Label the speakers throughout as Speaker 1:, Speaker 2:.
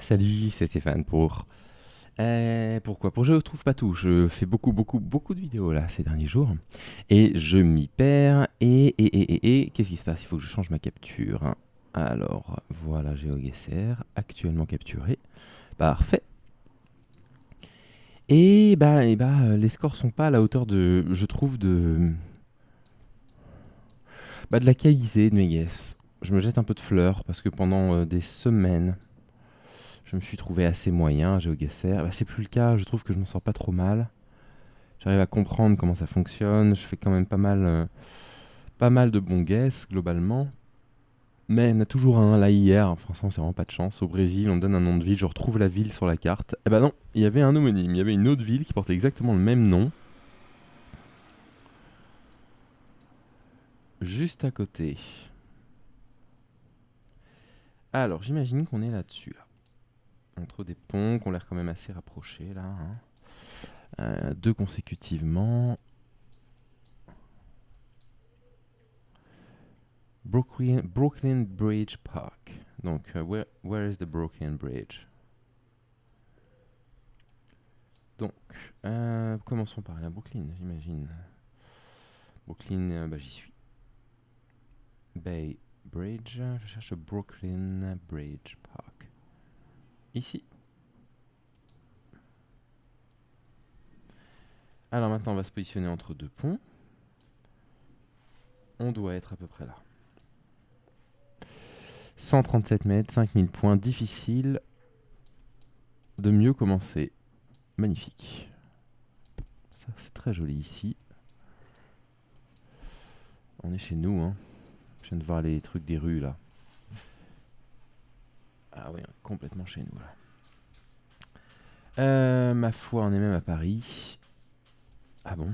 Speaker 1: Salut, c'est Stéphane pourquoi? Pour Je trouve pas tout. Je fais beaucoup de vidéos là ces derniers jours et je m'y perds. Et qu'est-ce qui se passe? Il faut que je change ma capture, hein. Alors voilà, GeoGuessr actuellement capturé. Parfait. Les scores sont pas à la hauteur de, je trouve, de la qualité de mes guesses. Je me jette un peu de fleurs parce que pendant des semaines, je me suis trouvé assez moyen à GeoGuessr. C'est plus le cas, je trouve que je m'en sors pas trop mal. J'arrive à comprendre comment ça fonctionne. Je fais quand même pas mal de bons guesses globalement. Mais il y en a toujours un là hier. Enfin, ça, c'est vraiment pas de chance. Au Brésil, on me donne un nom de ville. Je retrouve la ville sur la carte. Eh ben non, il y avait un homonyme. Il y avait une autre ville qui portait exactement le même nom. Juste à côté. Alors, j'imagine qu'on est là-dessus. Là. Entre des ponts qui ont l'air quand même assez rapprochés là. Deux consécutivement. Brooklyn Bridge Park. Donc, where is the Brooklyn Bridge? Donc, commençons par la Brooklyn, j'imagine. Brooklyn, j'y suis. Bay Bridge, je cherche Brooklyn Bridge Park. Ici. Alors maintenant, on va se positionner entre deux ponts. On doit être à peu près là. 137 mètres, 5000 points, difficile de mieux commencer. Magnifique. Ça, c'est très joli ici. On est chez nous, hein. Je viens de voir les trucs des rues, là. Ah oui, on est complètement chez nous, là. Ma foi, on est même à Paris. Ah bon?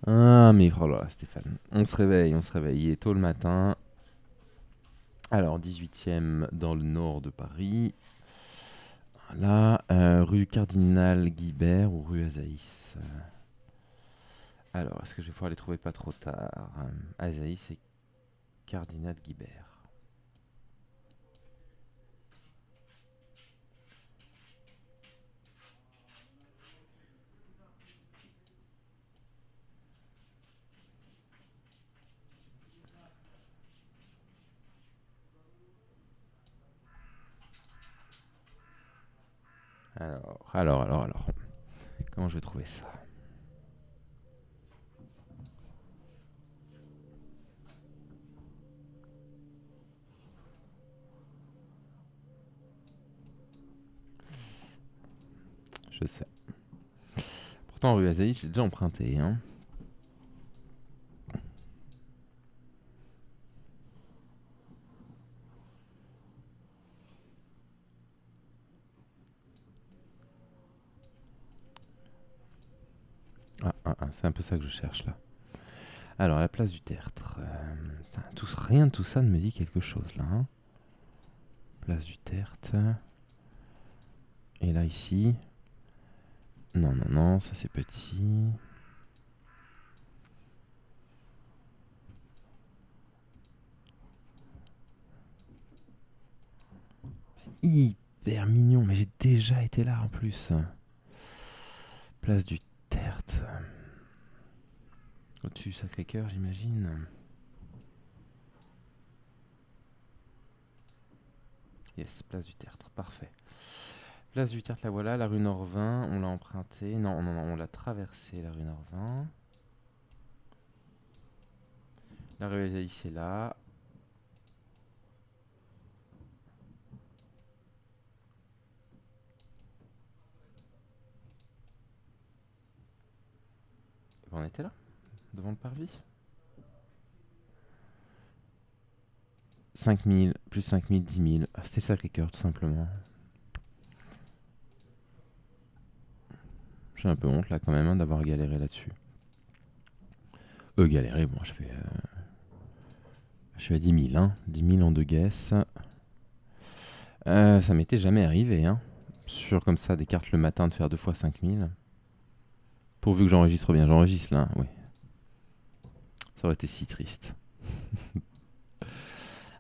Speaker 1: Ah, mais oh là là, Stéphane. On se réveille. Il est tôt le matin. Alors, 18e dans le nord de Paris. Voilà. Rue Cardinal Guibert ou rue Azaïs. Alors, est-ce que je vais pouvoir les trouver pas trop tard? Azaïs et Cardinal Guibert. Alors. Comment je vais trouver ça? Je sais. Pourtant, rue Azaïs, je l'ai déjà emprunté, hein. C'est un peu ça que je cherche là. Alors, à la place du Tertre. Rien de tout ça ne me dit quelque chose là, hein. Place du Tertre. Et là, ici. Non, ça c'est petit. C'est hyper mignon, mais j'ai déjà été là en plus. Place du Tertre. Au-dessus Sacré-Cœur, j'imagine. Yes, place du Tertre, parfait. Place du Tertre, la voilà, la rue Norvin, on l'a empruntée. Non, on l'a traversée, la rue Norvin. La rue Azaïs est là. On était là, devant le parvis. 5000, plus 5000, 10 000. Ah, c'était le Sacré-Cœur, tout simplement. J'ai un peu honte là quand même, hein, d'avoir galéré là-dessus. Galéré, bon, je suis à 10 000, hein. 10 000 en deux guesses. Ça m'était jamais arrivé, hein. Sur comme ça, des cartes le matin, de faire 2 fois 5000. Pourvu que j'enregistre bien, j'enregistre là, oui. Ça aurait été si triste.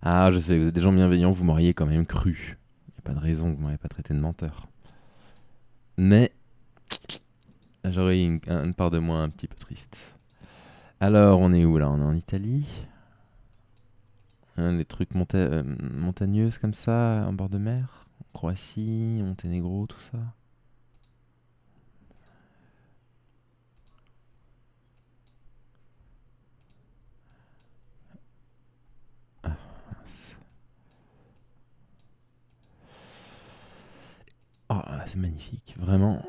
Speaker 1: Ah, je sais, vous êtes des gens bienveillants, vous m'auriez quand même cru. Il n'y a pas de raison que vous m'auriez pas traité de menteur. Mais j'aurais eu une part de moi un petit peu triste. Alors, on est où là? On est en Italie. Hein, les trucs montagneuses comme ça, en bord de mer. Croatie, Monténégro, tout ça. Ah, mince. Oh là là, c'est magnifique, vraiment.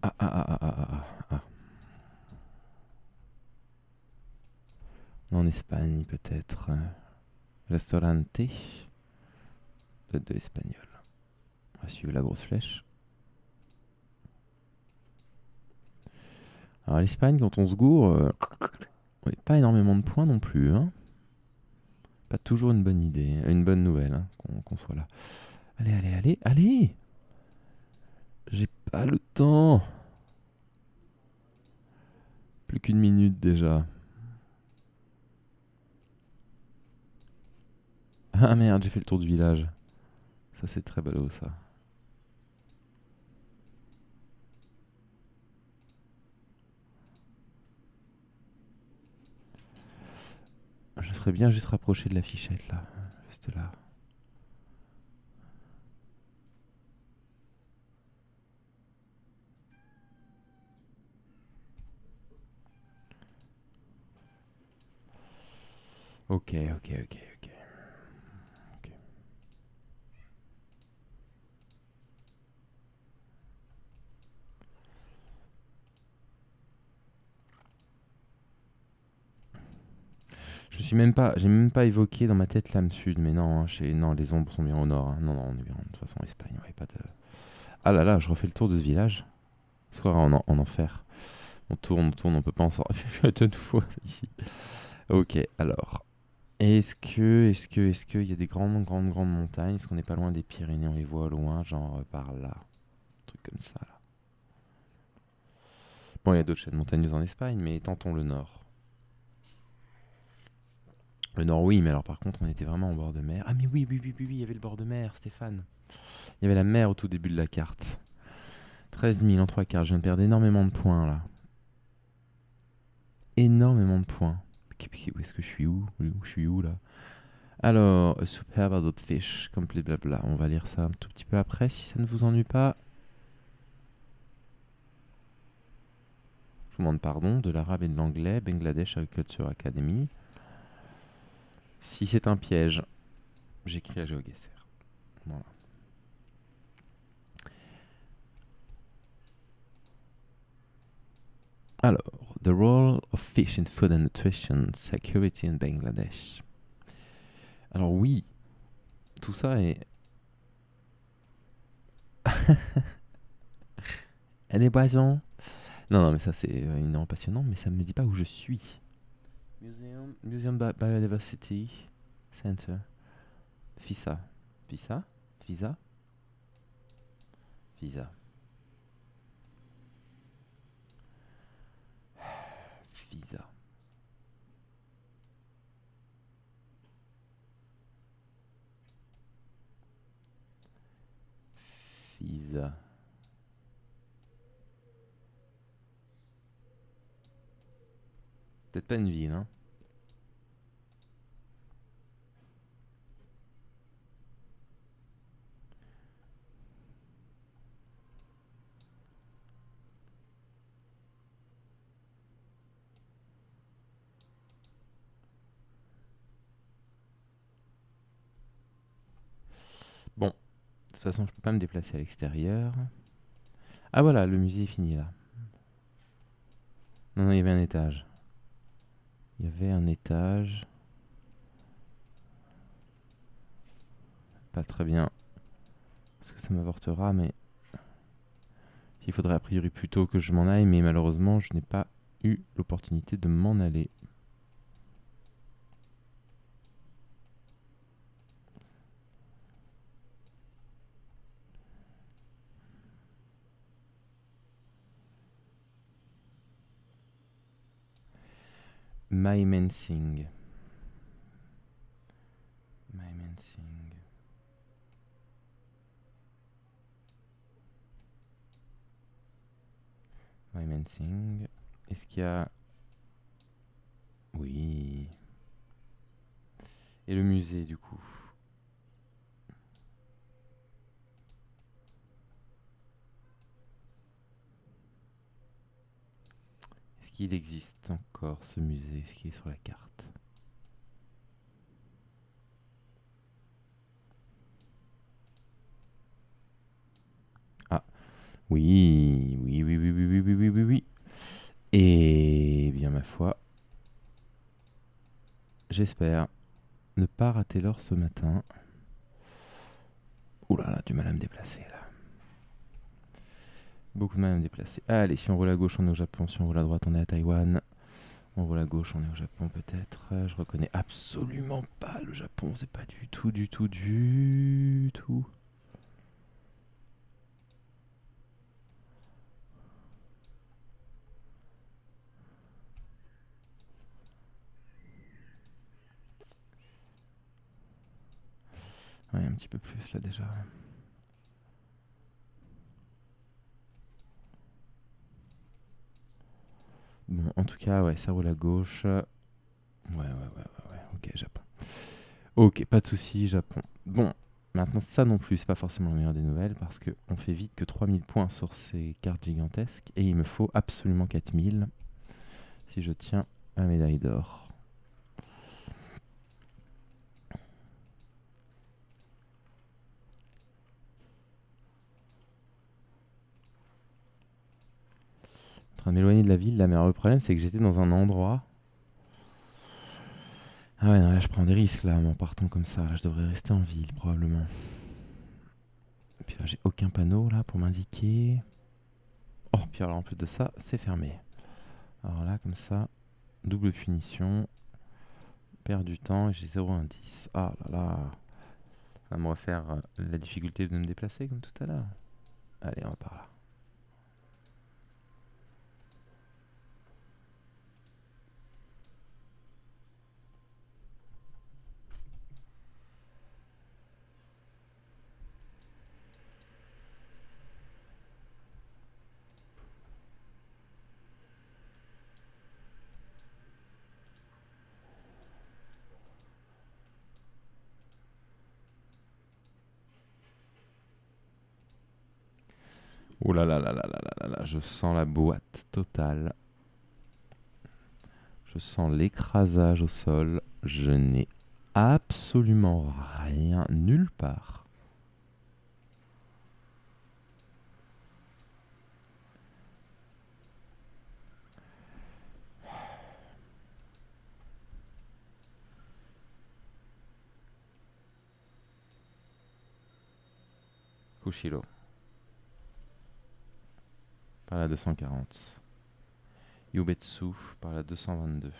Speaker 1: Ah, ah, ah, ah, ah, ah, ah. En Espagne, peut-être. Restaurante de l'espagnol. On va suivre la grosse flèche. Alors, l'Espagne, quand on se gourre, ouais, pas énormément de points non plus. Hein. Pas toujours une bonne idée, une bonne nouvelle hein, qu'on soit là. Allez, allez, allez, allez! J'ai pas le temps. Plus qu'une minute déjà. Ah merde, j'ai fait le tour du village. Ça, c'est très ballot, ça. Je serais bien juste rapproché de la fichette, là. Juste là. Ok, ok, ok, ok. Ok. J'ai même pas évoqué dans ma tête l'âme sud, mais non, hein, non, les ombres sont bien au nord. Hein. Non, non, on est bien. De toute façon, Espagne, ouais, pas de. Ah là là, je refais le tour de ce village. Soir en enfer. On tourne, on peut pas en sortir de fois ici. Ok, alors. Est-ce que, il y a des grandes, grandes, grandes montagnes? Est-ce qu'on n'est pas loin des Pyrénées? On les voit au loin, genre par là. Un truc comme ça, là. Bon, il y a d'autres chaînes montagneuses en Espagne, mais tentons le nord. Le nord, oui, mais alors par contre, on était vraiment en bord de mer. Ah, mais oui, oui, oui, oui, oui, il y avait le bord de mer, Stéphane. Il y avait la mer au tout début de la carte. 13 000 en 3 quarts, je viens de perdre énormément de points, là. Énormément de points. Où est-ce que je suis où? Je suis où, là? Alors, a superb adult fish, complete blabla. On va lire ça un tout petit peu après, si ça ne vous ennuie pas. Je vous demande pardon, de l'arabe et de l'anglais, Bangladesh Agriculture Academy. Si c'est un piège, j'écris à GeoGuessr. Voilà. Alors, the role of fish in food and nutrition security in Bangladesh. Alors oui, tout ça est... Elle est poisson. Non, non, mais ça c'est énormément passionnant, mais ça ne me dit pas où je suis. Museum Biodiversity Center. FISA. FISA? FISA? FISA. FISA. FISA. Peut-être pas une ville, hein. Bon, de toute façon, je peux pas me déplacer à l'extérieur. Ah voilà, le musée est fini là. Non, non, il y avait un étage. Il y avait un étage. Pas très bien. Parce que ça m'avortera, mais il faudrait a priori plutôt que je m'en aille, mais malheureusement, je n'ai pas eu l'opportunité de m'en aller. Mymensing. Mymensing. Mymensing. Est-ce qu'il y a... Oui. Et le musée, du coup. Est-ce qu'il existe encore ce musée? Est-ce qu'il est sur la carte? Ah, oui, oui, oui, oui, oui, oui, oui, oui, oui, oui. Et bien, ma foi, j'espère ne pas rater l'heure ce matin. Ouh là là, du mal à me déplacer là. Beaucoup de mal à me déplacer. Allez, si on roule à gauche, on est au Japon. Si on roule à droite, on est à Taïwan. On roule à gauche, on est au Japon peut-être. Je reconnais absolument pas le Japon. C'est pas du tout, du tout, du tout. Ouais, un petit peu plus là déjà. Bon, en tout cas, ouais, ça roule à gauche. Ouais, ouais, ouais, ouais, ouais. Ok, Japon. Ok, pas de soucis, Japon. Bon, maintenant, ça non plus, c'est pas forcément la meilleure des nouvelles parce qu'on fait vite que 3000 points sur ces cartes gigantesques et il me faut absolument 4000 si je tiens la médaille d'or. En train de m'éloigner de la ville là, mais alors le problème c'est que j'étais dans un endroit. Ah ouais, non, là je prends des risques là, en partant comme ça. Là je devrais rester en ville probablement. Et puis là j'ai aucun panneau là pour m'indiquer. Oh, puis alors en plus de ça, c'est fermé. Alors là, comme ça, double punition. Perd du temps et j'ai 0 indice. Ah là là. Ça va me refaire la difficulté de me déplacer comme tout à l'heure. Allez, on va par là. Oh là là là là là là là, je sens la boîte totale. Je sens l'écrasage au sol. Je n'ai absolument rien, nulle part. Kushiro, par la 240. Yubetsu, par la 222.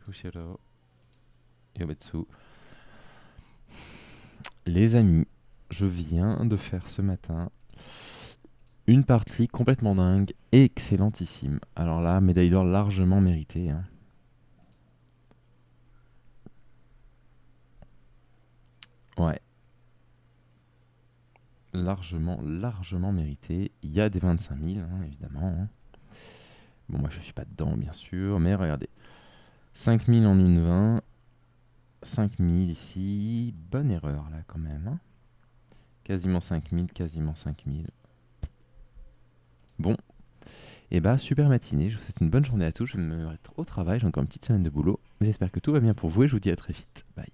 Speaker 1: Kushiro, Yubetsu. Les amis, je viens de faire ce matin une partie complètement dingue, excellentissime. Alors là, médaille d'or largement méritée. Hein. Ouais, largement, largement mérité. Il y a des 25 000, hein, évidemment. Hein. Bon, moi je suis pas dedans, bien sûr, mais regardez. 5 000 en une 20. 5 000 ici. Bonne erreur là quand même. Hein. Quasiment 5 000, quasiment 5 000. Bon, et bah super matinée. Je vous souhaite une bonne journée à tous. Je vais me mettre au travail. J'ai encore une petite semaine de boulot. Mais j'espère que tout va bien pour vous et je vous dis à très vite. Bye.